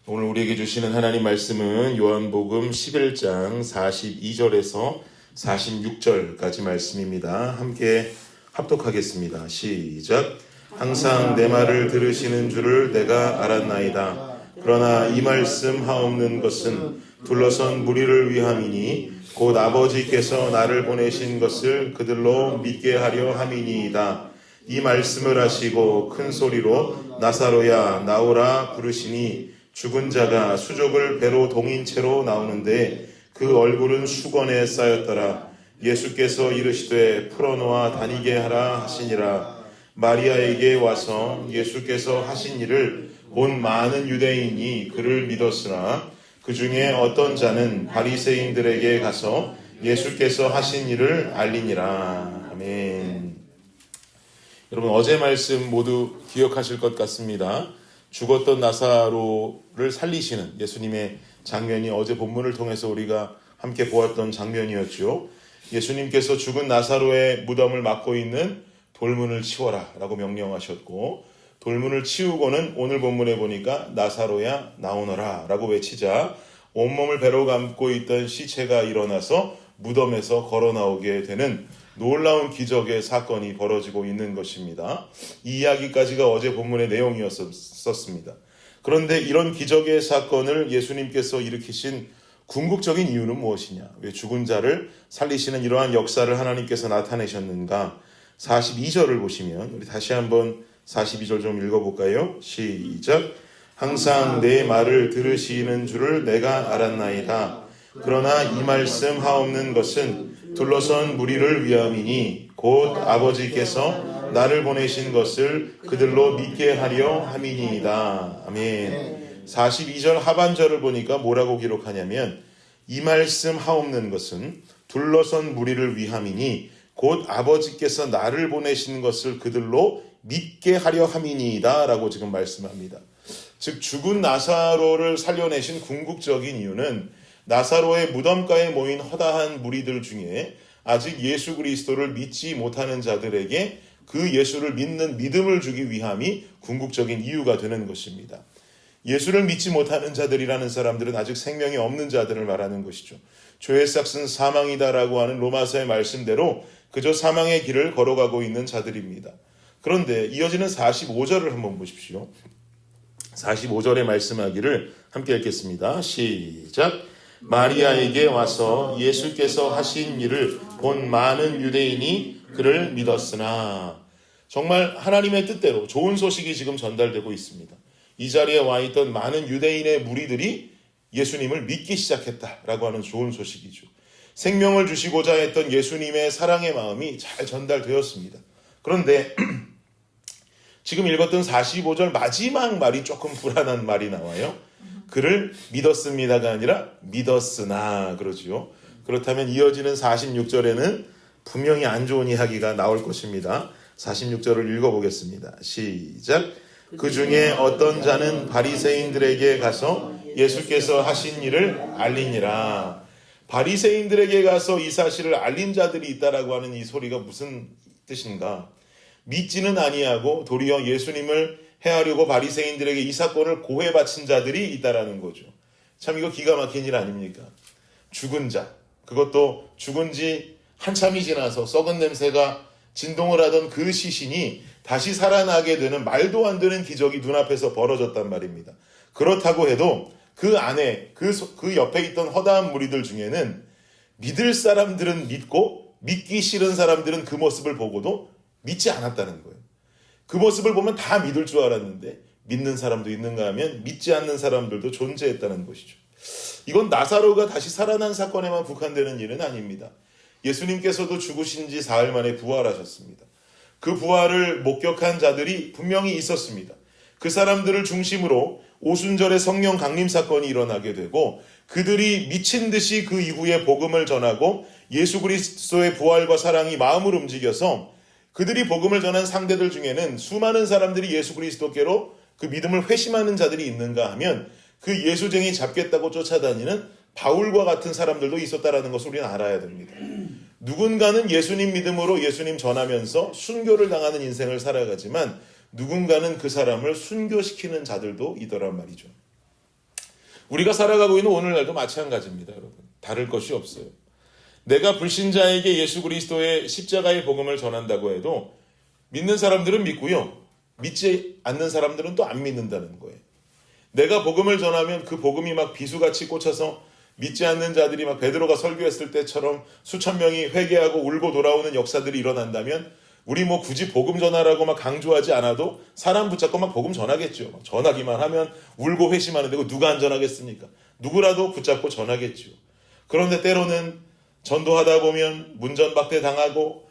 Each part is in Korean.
오늘 우리에게 주시는 하나님 말씀은 요한복음 11장 42절에서 46절까지 말씀입니다. 함께 합독하겠습니다. 시작. 항상 내 말을 들으시는 줄을 내가 알았나이다. 그러나 이 말씀 하옵는 것은 둘러선 무리를 위함이니 곧 아버지께서 나를 보내신 것을 그들로 믿게 하려 함이니이다. 이 말씀을 하시고 큰 소리로 나사로야 나오라 부르시니 죽은 자가 수족을 배로 동인 채로 나오는데 그 얼굴은 수건에 쌓였더라. 예수께서 이르시되 풀어놓아 다니게 하라 하시니라. 마리아에게 와서 예수께서 하신 일을 본 많은 유대인이 그를 믿었으나 그 중에 어떤 자는 바리새인들에게 가서 예수께서 하신 일을 알리니라. 아멘. 여러분 어제 말씀 모두 기억하실 것 같습니다. 죽었던 나사로를 살리시는 예수님의 장면이 어제 본문을 통해서 우리가 함께 보았던 장면이었죠. 예수님께서 죽은 나사로의 무덤을 막고 있는 돌문을 치워라 라고 명령하셨고, 돌문을 치우고는 오늘 본문에 보니까 나사로야 나오너라 라고 외치자 온몸을 배로 감고 있던 시체가 일어나서 무덤에서 걸어 나오게 되는 놀라운 기적의 사건이 벌어지고 있는 것입니다. 이 이야기까지가 어제 본문의 내용이었습니다. 그런데 이런 기적의 사건을 예수님께서 일으키신 궁극적인 이유는 무엇이냐? 왜 죽은 자를 살리시는 이러한 역사를 하나님께서 나타내셨는가? 42절을 보시면 우리 다시 한번 42절 좀 읽어볼까요? 시작. 항상 내 말을 들으시는 줄을 내가 알았나이다. 그러나 이 말씀 하옵는 것은 둘러선 무리를 위함이니 곧 아버지께서 나를 보내신 것을 그들로 믿게 하려 함이니이다. 아멘. 42절 하반절을 보니까 뭐라고 기록하냐면 이 말씀 하옵는 것은 둘러선 무리를 위함이니 곧 아버지께서 나를 보내신 것을 그들로 믿게 하려 함이니이다 라고 지금 말씀합니다. 즉 죽은 나사로를 살려내신 궁극적인 이유는 나사로의 무덤가에 모인 허다한 무리들 중에 아직 예수 그리스도를 믿지 못하는 자들에게 그 예수를 믿는 믿음을 주기 위함이 궁극적인 이유가 되는 것입니다. 예수를 믿지 못하는 자들이라는 사람들은 아직 생명이 없는 자들을 말하는 것이죠. 죄의 삭은 사망이다라고 하는 로마서의 말씀대로 그저 사망의 길을 걸어가고 있는 자들입니다. 그런데 이어지는 45절을 한번 보십시오. 45절에 말씀하기를 함께 읽겠습니다. 시작. 마리아에게 와서 예수께서 하신 일을 본 많은 유대인이 그를 믿었으나, 정말 하나님의 뜻대로 좋은 소식이 지금 전달되고 있습니다. 이 자리에 와 있던 많은 유대인의 무리들이 예수님을 믿기 시작했다라고 하는 좋은 소식이죠. 생명을 주시고자 했던 예수님의 사랑의 마음이 잘 전달되었습니다. 그런데 지금 읽었던 45절 마지막 말이 조금 불안한 말이 나와요. 그를 믿었습니다가 아니라 믿었으나 그러지요. 그렇다면 이어지는 46절에는 분명히 안 좋은 이야기가 나올 것입니다. 46절을 읽어보겠습니다. 시작. 그 중에 어떤 자는 바리새인들에게 가서 예수께서 하신 일을 알리니라. 바리새인들에게 가서 이 사실을 알린 자들이 있다라고 하는 이 소리가 무슨 뜻인가? 믿지는 아니하고 도리어 예수님을 해하려고 바리새인들에게 이 사건을 고해 바친 자들이 있다라는 거죠. 참 이거 기가 막힌 일 아닙니까? 죽은 자, 그것도 죽은 지 한참이 지나서 썩은 냄새가 진동을 하던 그 시신이 다시 살아나게 되는 말도 안 되는 기적이 눈앞에서 벌어졌단 말입니다. 그렇다고 해도 그 안에 그 옆에 있던 허다한 무리들 중에는 믿을 사람들은 믿고 믿기 싫은 사람들은 그 모습을 보고도 믿지 않았다는 거예요. 그 모습을 보면 다 믿을 줄 알았는데 믿는 사람도 있는가 하면 믿지 않는 사람들도 존재했다는 것이죠. 이건 나사로가 다시 살아난 사건에만 국한되는 일은 아닙니다. 예수님께서도 죽으신 지 사흘 만에 부활하셨습니다. 그 부활을 목격한 자들이 분명히 있었습니다. 그 사람들을 중심으로 오순절에 성령 강림 사건이 일어나게 되고 그들이 미친 듯이 그 이후에 복음을 전하고 예수 그리스도의 부활과 사랑이 마음을 움직여서 그들이 복음을 전한 상대들 중에는 수많은 사람들이 예수 그리스도께로 그 믿음을 회심하는 자들이 있는가 하면 그 예수쟁이 잡겠다고 쫓아다니는 바울과 같은 사람들도 있었다라는 것을 우리는 알아야 됩니다. 누군가는 예수님 믿음으로 예수님 전하면서 순교를 당하는 인생을 살아가지만 누군가는 그 사람을 순교시키는 자들도 있더란 말이죠. 우리가 살아가고 있는 오늘날도 마찬가지입니다, 여러분. 다를 것이 없어요. 내가 불신자에게 예수 그리스도의 십자가의 복음을 전한다고 해도 믿는 사람들은 믿고요. 믿지 않는 사람들은 또 안 믿는다는 거예요. 내가 복음을 전하면 그 복음이 막 비수같이 꽂혀서 믿지 않는 자들이 막 베드로가 설교했을 때처럼 수천 명이 회개하고 울고 돌아오는 역사들이 일어난다면 우리 뭐 굳이 복음 전하라고 막 강조하지 않아도 사람 붙잡고 막 복음 전하겠죠. 막 전하기만 하면 울고 회심하는데 그 누가 안 전하겠습니까? 누구라도 붙잡고 전하겠죠. 그런데 때로는 전도하다 보면 문전박대 당하고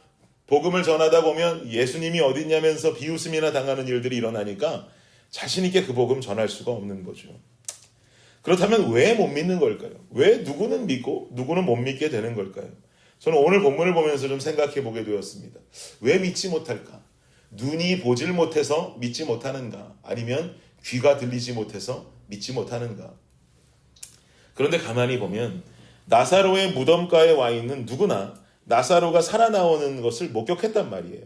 복음을 전하다 보면 예수님이 어딨냐면서 비웃음이나 당하는 일들이 일어나니까 자신 있게 그 복음 전할 수가 없는 거죠. 그렇다면 왜 못 믿는 걸까요? 왜 누구는 믿고 누구는 못 믿게 되는 걸까요? 저는 오늘 본문을 보면서 좀 생각해 보게 되었습니다. 왜 믿지 못할까? 눈이 보질 못해서 믿지 못하는가? 아니면 귀가 들리지 못해서 믿지 못하는가? 그런데 가만히 보면 나사로의 무덤가에 와 있는 누구나 나사로가 살아나오는 것을 목격했단 말이에요.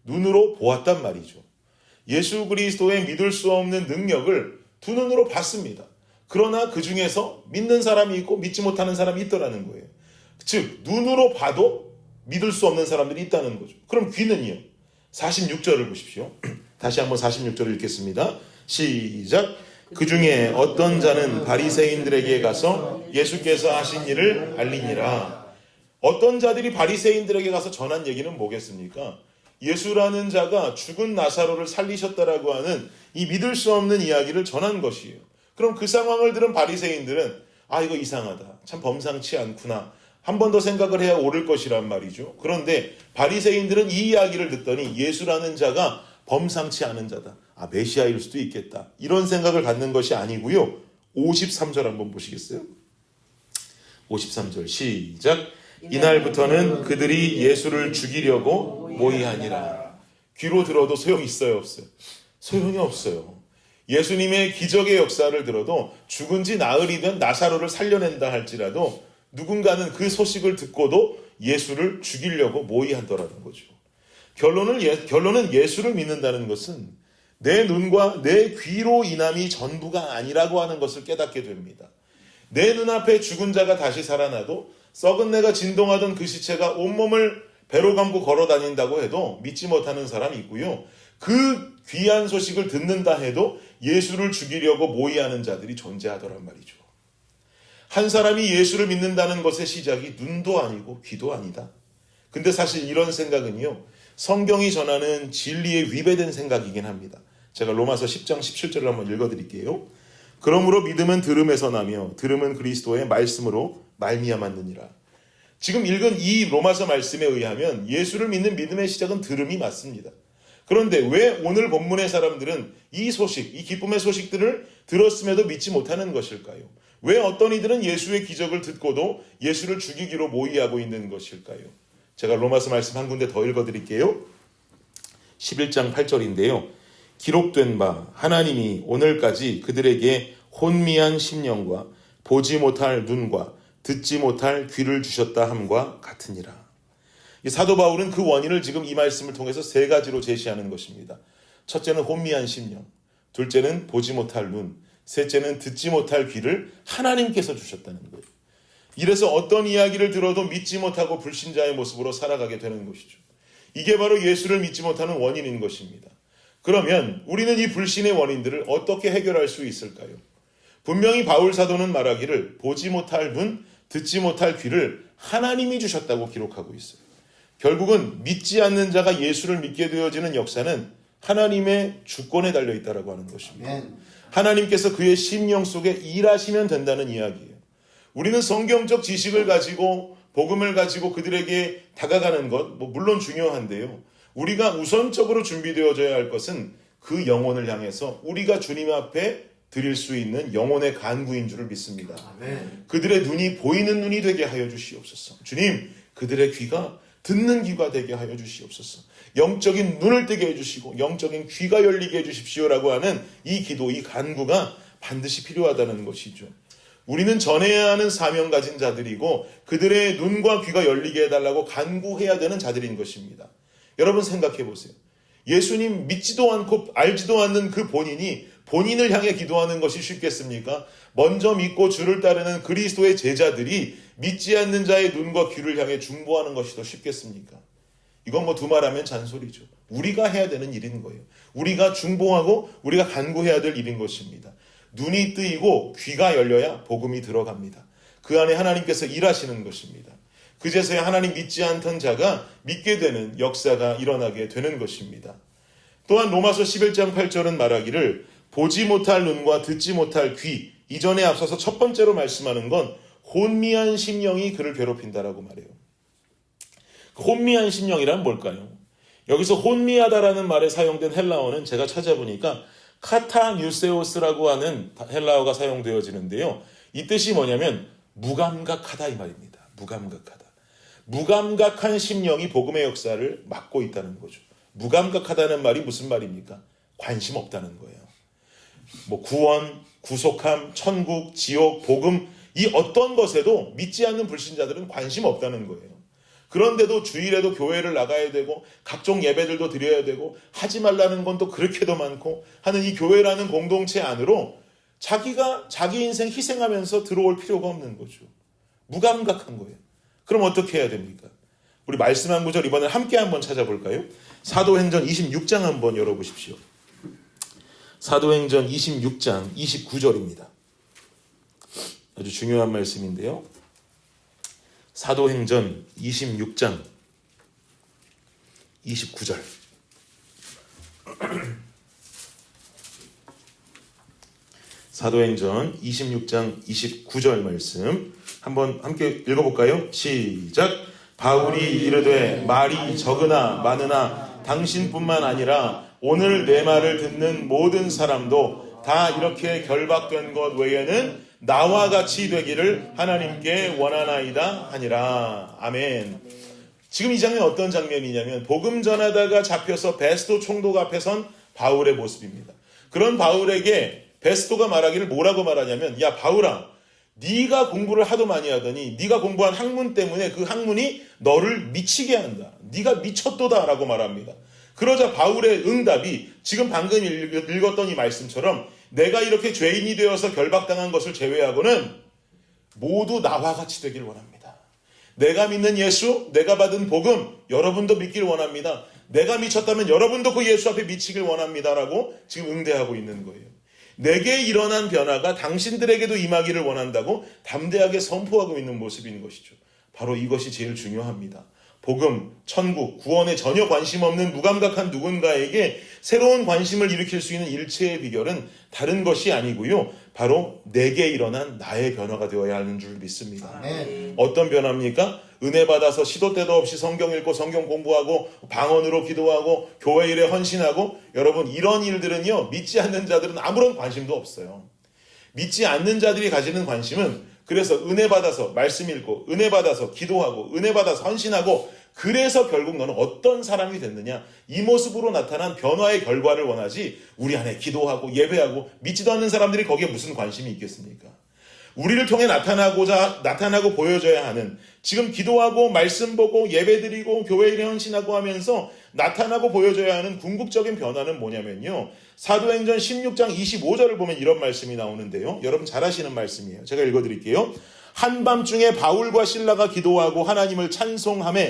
눈으로 보았단 말이죠. 예수 그리스도의 믿을 수 없는 능력을 두 눈으로 봤습니다. 그러나 그 중에서 믿는 사람이 있고 믿지 못하는 사람이 있더라는 거예요. 즉 눈으로 봐도 믿을 수 없는 사람들이 있다는 거죠. 그럼 귀는요? 46절을 보십시오. 다시 한번 46절을 읽겠습니다. 시작. 그 중에 어떤 자는 바리새인들에게 가서 예수께서 하신 일을 알리니라. 어떤 자들이 바리새인들에게 가서 전한 얘기는 뭐겠습니까? 예수라는 자가 죽은 나사로를 살리셨다라고 하는 이 믿을 수 없는 이야기를 전한 것이에요. 그럼 그 상황을 들은 바리새인들은 아, 이거 이상하다. 참 범상치 않구나. 한 번 더 생각을 해야 옳을 것이란 말이죠. 그런데 바리새인들은 이 이야기를 듣더니 예수라는 자가 범상치 않은 자다. 아, 메시아일 수도 있겠다. 이런 생각을 갖는 것이 아니고요. 53절 한번 보시겠어요? 53절 시작. 이날부터는 그들이 예수를 죽이려고 모의하니라. 귀로 들어도 소용이 있어요, 없어요? 소용이 없어요. 예수님의 기적의 역사를 들어도 죽은 지 나흘이면 나사로를 살려낸다 할지라도 누군가는 그 소식을 듣고도 예수를 죽이려고 모의하더라는 거죠. 결론은 예수를 믿는다는 것은 내 눈과 내 귀로 인함이 전부가 아니라고 하는 것을 깨닫게 됩니다. 내 눈앞에 죽은 자가 다시 살아나도 썩은 내가 진동하던 그 시체가 온몸을 배로 감고 걸어 다닌다고 해도 믿지 못하는 사람이 있고요. 그 귀한 소식을 듣는다 해도 예수를 죽이려고 모의하는 자들이 존재하더란 말이죠. 한 사람이 예수를 믿는다는 것의 시작이 눈도 아니고 귀도 아니다. 근데 사실 이런 생각은요, 성경이 전하는 진리에 위배된 생각이긴 합니다. 제가 로마서 10장 17절을 한번 읽어드릴게요. 그러므로 믿음은 들음에서 나며 들음은 그리스도의 말씀으로 말미암았느니라. 지금 읽은 이 로마서 말씀에 의하면 예수를 믿는 믿음의 시작은 들음이 맞습니다. 그런데 왜 오늘 본문의 사람들은 이 소식, 이 기쁨의 소식들을 들었음에도 믿지 못하는 것일까요? 왜 어떤 이들은 예수의 기적을 듣고도 예수를 죽이기로 모의하고 있는 것일까요? 제가 로마서 말씀 한 군데 더 읽어드릴게요. 11장 8절인데요. 기록된 바 하나님이 오늘까지 그들에게 혼미한 심령과 보지 못할 눈과 듣지 못할 귀를 주셨다 함과 같으니라. 이 사도 바울은 그 원인을 지금 이 말씀을 통해서 세 가지로 제시하는 것입니다. 첫째는 혼미한 심령, 둘째는 보지 못할 눈, 셋째는 듣지 못할 귀를 하나님께서 주셨다는 거예요. 이래서 어떤 이야기를 들어도 믿지 못하고 불신자의 모습으로 살아가게 되는 것이죠. 이게 바로 예수를 믿지 못하는 원인인 것입니다. 그러면 우리는 이 불신의 원인들을 어떻게 해결할 수 있을까요? 분명히 바울 사도는 말하기를 보지 못할 눈, 듣지 못할 귀를 하나님이 주셨다고 기록하고 있어요. 결국은 믿지 않는 자가 예수를 믿게 되어지는 역사는 하나님의 주권에 달려있다고 하는 것입니다. 하나님께서 그의 심령 속에 일하시면 된다는 이야기예요. 우리는 성경적 지식을 가지고 복음을 가지고 그들에게 다가가는 것 물론 중요한데요. 우리가 우선적으로 준비되어져야 할 것은 그 영혼을 향해서 우리가 주님 앞에 드릴 수 있는 영혼의 간구인 줄을 믿습니다. 그들의 눈이 보이는 눈이 되게 하여 주시옵소서. 주님, 그들의 귀가 듣는 귀가 되게 하여 주시옵소서. 영적인 눈을 뜨게 해주시고 영적인 귀가 열리게 해주십시오라고 하는 이 기도, 이 간구가 반드시 필요하다는 것이죠. 우리는 전해야 하는 사명 가진 자들이고 그들의 눈과 귀가 열리게 해달라고 간구해야 되는 자들인 것입니다. 여러분 생각해 보세요. 예수님 믿지도 않고 알지도 않는 그 본인이 본인을 향해 기도하는 것이 쉽겠습니까? 먼저 믿고 주를 따르는 그리스도의 제자들이 믿지 않는 자의 눈과 귀를 향해 중보하는 것이 더 쉽겠습니까? 이건 뭐 두말하면 잔소리죠. 우리가 해야 되는 일인 거예요. 우리가 중보하고 우리가 간구해야 될 일인 것입니다. 눈이 뜨이고 귀가 열려야 복음이 들어갑니다. 그 안에 하나님께서 일하시는 것입니다. 그제서야 하나님 믿지 않던 자가 믿게 되는 역사가 일어나게 되는 것입니다. 또한 로마서 11장 8절은 말하기를 보지 못할 눈과 듣지 못할 귀, 이전에 앞서서 첫 번째로 말씀하는 건 혼미한 심령이 그를 괴롭힌다라고 말해요. 혼미한 심령이란 뭘까요? 여기서 혼미하다라는 말에 사용된 헬라어는 제가 찾아보니까 카타뉴세오스라고 하는 헬라어가 사용되어지는데요. 이 뜻이 뭐냐면 무감각하다 이 말입니다. 무감각하다. 무감각한 심령이 복음의 역사를 막고 있다는 거죠. 무감각하다는 말이 무슨 말입니까? 관심 없다는 거예요. 뭐 구원, 구속함, 천국, 지옥, 복음 이 어떤 것에도 믿지 않는 불신자들은 관심 없다는 거예요. 그런데도 주일에도 교회를 나가야 되고 각종 예배들도 드려야 되고 하지 말라는 건 또 그렇게도 많고 하는 이 교회라는 공동체 안으로 자기가 자기 인생 희생하면서 들어올 필요가 없는 거죠. 무감각한 거예요. 그럼 어떻게 해야 됩니까? 우리 말씀 한 구절 이번에 함께 한번 찾아볼까요? 사도행전 26장 한번 열어보십시오. 사도행전 26장 29절입니다. 아주 중요한 말씀인데요. 사도행전 26장 29절. 사도행전 26장 29절 말씀 한번 함께 읽어볼까요? 시작. 바울이 이르되 말이 적으나 많으나 당신뿐만 아니라 오늘 내 말을 듣는 모든 사람도 다 이렇게 결박된 것 외에는 나와 같이 되기를 하나님께 원하나이다 하니라. 아멘. 지금 이 장면 어떤 장면이냐면 복음 전하다가 잡혀서 베스도 총독 앞에 선 바울의 모습입니다. 그런 바울에게 베스도가 말하기를 뭐라고 말하냐면 야 바울아 네가 공부를 하도 많이 하더니 네가 공부한 학문 때문에 그 학문이 너를 미치게 한다. 네가 미쳤도다 라고 말합니다. 그러자 바울의 응답이 지금 방금 읽었던 이 말씀처럼 내가 이렇게 죄인이 되어서 결박당한 것을 제외하고는 모두 나와 같이 되길 원합니다. 내가 믿는 예수, 내가 받은 복음 여러분도 믿길 원합니다. 내가 미쳤다면 여러분도 그 예수 앞에 미치길 원합니다라고 지금 응대하고 있는 거예요. 내게 일어난 변화가 당신들에게도 임하기를 원한다고 담대하게 선포하고 있는 모습인 것이죠. 바로 이것이 제일 중요합니다. 복음, 천국, 구원에 전혀 관심 없는 무감각한 누군가에게 새로운 관심을 일으킬 수 있는 일체의 비결은 다른 것이 아니고요. 바로 내게 일어난 나의 변화가 되어야 하는 줄 믿습니다. 어떤 변화입니까? 은혜 받아서 시도 때도 없이 성경 읽고 성경 공부하고 방언으로 기도하고 교회 일에 헌신하고 여러분 이런 일들은요. 믿지 않는 자들은 아무런 관심도 없어요. 믿지 않는 자들이 가지는 관심은 그래서 은혜 받아서 말씀 읽고 은혜 받아서 기도하고 은혜 받아서 헌신하고 그래서 결국 너는 어떤 사람이 됐느냐 이 모습으로 나타난 변화의 결과를 원하지 우리 안에 기도하고 예배하고 믿지도 않는 사람들이 거기에 무슨 관심이 있겠습니까? 우리를 통해 나타나고 보여줘야 하는 지금 기도하고 말씀 보고 예배드리고 교회 일에 헌신하고 하면서 나타나고 보여줘야 하는 궁극적인 변화는 뭐냐면요. 사도행전 16장 25절을 보면 이런 말씀이 나오는데요. 여러분 잘 아시는 말씀이에요. 제가 읽어드릴게요. 한밤중에 바울과 실라가 기도하고 하나님을 찬송하며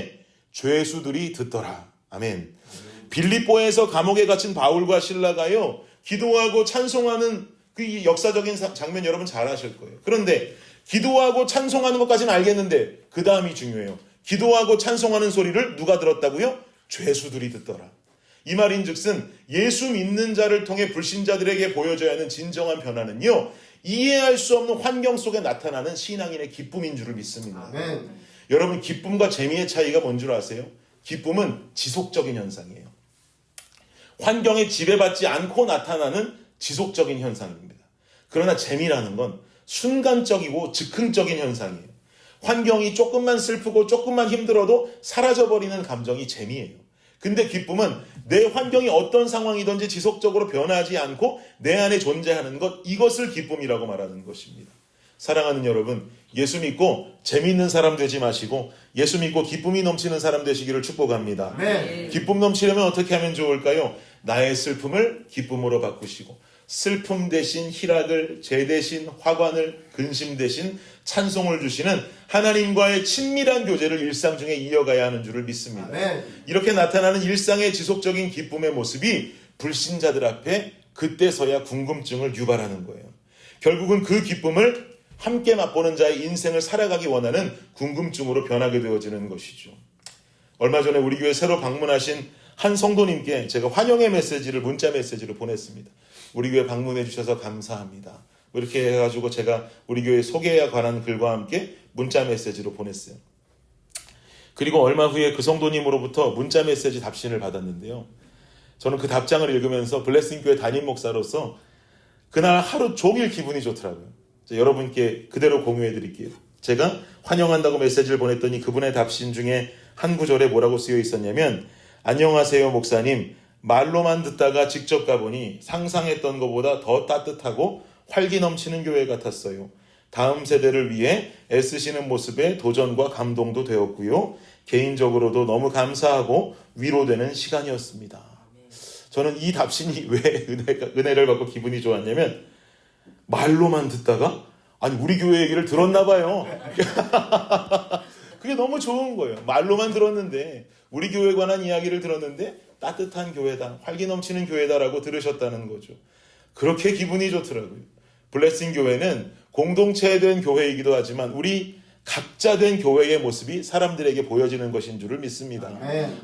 죄수들이 듣더라. 아멘. 빌립보에서 감옥에 갇힌 바울과 실라가요. 기도하고 찬송하는 그 역사적인 장면 여러분 잘 아실 거예요. 그런데 기도하고 찬송하는 것까지는 알겠는데 그 다음이 중요해요. 기도하고 찬송하는 소리를 누가 들었다고요? 죄수들이 듣더라. 이 말인즉슨 예수 믿는 자를 통해 불신자들에게 보여줘야 하는 진정한 변화는요. 이해할 수 없는 환경 속에 나타나는 신앙인의 기쁨인 줄을 믿습니다. 아멘. 여러분 기쁨과 재미의 차이가 뭔 줄 아세요? 기쁨은 지속적인 현상이에요. 환경에 지배받지 않고 나타나는 지속적인 현상입니다. 그러나 재미라는 건 순간적이고 즉흥적인 현상이에요. 환경이 조금만 슬프고 조금만 힘들어도 사라져버리는 감정이 재미예요. 근데 기쁨은 내 환경이 어떤 상황이든지 지속적으로 변하지 않고 내 안에 존재하는 것, 이것을 기쁨이라고 말하는 것입니다. 사랑하는 여러분, 예수 믿고 재미있는 사람 되지 마시고 예수 믿고 기쁨이 넘치는 사람 되시기를 축복합니다. 네. 기쁨 넘치려면 어떻게 하면 좋을까요? 나의 슬픔을 기쁨으로 바꾸시고 슬픔 대신 희락을, 재 대신 화관을, 근심 대신 찬송을 주시는 하나님과의 친밀한 교제를 일상 중에 이어가야 하는 줄을 믿습니다. 아멘. 이렇게 나타나는 일상의 지속적인 기쁨의 모습이 불신자들 앞에 그때서야 궁금증을 유발하는 거예요. 결국은 그 기쁨을 함께 맛보는 자의 인생을 살아가기 원하는 궁금증으로 변하게 되어지는 것이죠. 얼마 전에 우리 교회 새로 방문하신 한 성도님께 제가 환영의 메시지를 문자 메시지로 보냈습니다. 우리 교회 방문해 주셔서 감사합니다. 이렇게 해가지고 제가 우리 교회 소개에 관한 글과 함께 문자 메시지로 보냈어요. 그리고 얼마 후에 그 성도님으로부터 문자 메시지 답신을 받았는데요. 저는 그 답장을 읽으면서 블레싱 교회 담임 목사로서 그날 하루 종일 기분이 좋더라고요. 여러분께 그대로 공유해 드릴게요. 제가 환영한다고 메시지를 보냈더니 그분의 답신 중에 한 구절에 뭐라고 쓰여 있었냐면, 안녕하세요 목사님, 말로만 듣다가 직접 가보니 상상했던 것보다 더 따뜻하고 활기 넘치는 교회 같았어요. 다음 세대를 위해 애쓰시는 모습에 도전과 감동도 되었고요. 개인적으로도 너무 감사하고 위로되는 시간이었습니다. 저는 이 답신이 왜 은혜를 받고 기분이 좋았냐면, 말로만 듣다가 아니 우리 교회 얘기를 들었나 봐요. 그게 너무 좋은 거예요. 말로만 들었는데, 우리 교회에 관한 이야기를 들었는데 따뜻한 교회다, 활기 넘치는 교회다라고 들으셨다는 거죠. 그렇게 기분이 좋더라고요. 블레싱 교회는 공동체된 교회이기도 하지만 우리 각자 된 교회의 모습이 사람들에게 보여지는 것인 줄을 믿습니다.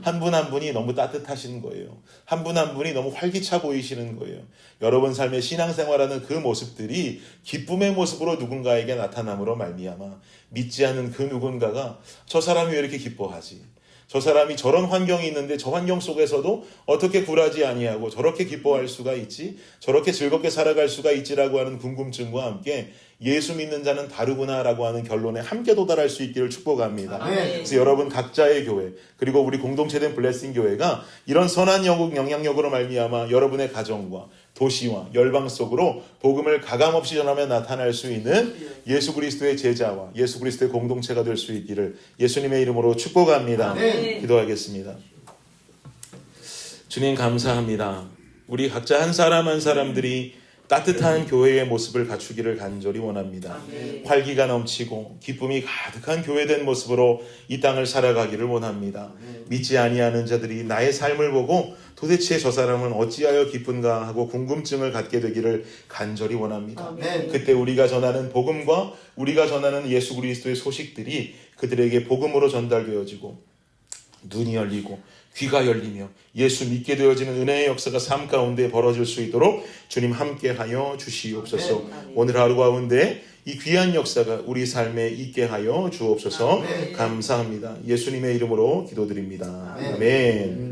한 분 한 분이 너무 따뜻하신 거예요. 한 분 한 분이 너무 활기차 보이시는 거예요. 여러분 삶의 신앙생활하는 그 모습들이 기쁨의 모습으로 누군가에게 나타남으로 말미암아 믿지 않는 그 누군가가 저 사람이 왜 이렇게 기뻐하지? 저 사람이 저런 환경이 있는데 저 환경 속에서도 어떻게 굴하지 아니하고 저렇게 기뻐할 수가 있지? 저렇게 즐겁게 살아갈 수가 있지라고 하는 궁금증과 함께 예수 믿는 자는 다르구나라고 하는 결론에 함께 도달할 수 있기를 축복합니다. 그래서 여러분 각자의 교회, 그리고 우리 공동체된 블레싱 교회가 이런 선한 영향력으로 말미암아 여러분의 가정과 도시와 열방 속으로 복음을 가감없이 전하며 나타날 수 있는 예수 그리스도의 제자와 예수 그리스도의 공동체가 될 수 있기를 예수님의 이름으로 축복합니다. 기도하겠습니다. 주님 감사합니다. 우리 각자 한 사람 한 사람들이 따뜻한 교회의 모습을 갖추기를 간절히 원합니다. 활기가 넘치고 기쁨이 가득한 교회된 모습으로 이 땅을 살아가기를 원합니다. 믿지 아니하는 자들이 나의 삶을 보고 도대체 저 사람은 어찌하여 기쁜가 하고 궁금증을 갖게 되기를 간절히 원합니다. 그때 우리가 전하는 복음과 우리가 전하는 예수 그리스도의 소식들이 그들에게 복음으로 전달되어지고 눈이 열리고 귀가 열리며 예수 믿게 되어지는 은혜의 역사가 삶 가운데 벌어질 수 있도록 주님 함께하여 주시옵소서. 오늘 하루 가운데 이 귀한 역사가 우리 삶에 있게 하여 주옵소서. 감사합니다. 예수님의 이름으로 기도드립니다. 아멘.